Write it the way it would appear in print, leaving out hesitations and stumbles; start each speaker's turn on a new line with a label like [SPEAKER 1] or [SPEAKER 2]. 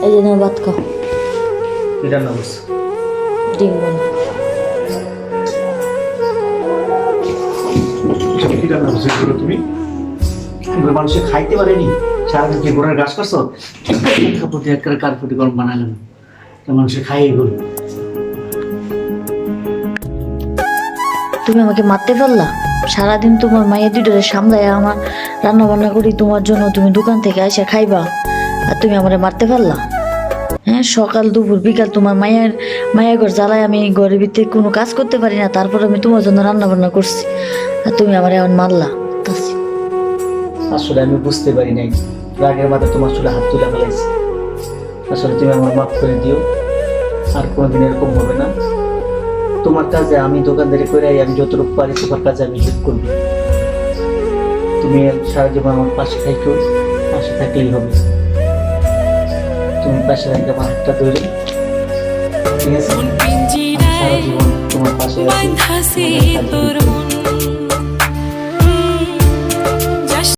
[SPEAKER 1] এই যে নাও ভাত খাও।
[SPEAKER 2] কি রান্না করছো?
[SPEAKER 1] ডিম বোনা।
[SPEAKER 2] কি রান্না করছো এগুলো তুমি? এগুলো মানুষে খাইতে পারেনি। সারাদিন কি ঘোড়ার ঘাস করছো? কাপড় এক করে কার্পেটে গরম বানালেন, মানুষে খাই এগুলো।
[SPEAKER 1] তুমি আমাকে মারতে পারলা? সারাদিন তোমার মায়ের দুটোরে সামলায় আমার রান্না বান্না করি তোমার জন্য, তুমি দোকান থেকে এসে খাইবা, আর তুমি আমারে মারতে পারলা? হ্যাঁ, সকাল দুপুর বিকাল তোমার মায়ের ঘর জ্বালায় আমি ঘরের ভিতরে কোনো কাজ করতে পারি না, তারপর আমি তোমার জন্য রান্না বান্না করছি, আর তুমি আমার এখন মারলা।
[SPEAKER 2] আসলে আমি বুঝতে পারি নাই, রাগের মাথায় তোমার চুলে হাত তুলে ফেলাইছি। আসলে তুমি আমার মাফ করে দিও, আর কোনোদিন এরকম হবে না। তোমার কাজে আমি দোকানদারি করে আমি যতটুকু পারি তোমার কাজে আমি হেল্প করবো। তুমি সারা জীবন আমার পাশে থাকো, পাশে থাকলেই হবে। তুমি পাশে থাকলে আমার হাতটা ধরে, ঠিক আছে? আমি সারা জীবন তোমার পাশে আছি।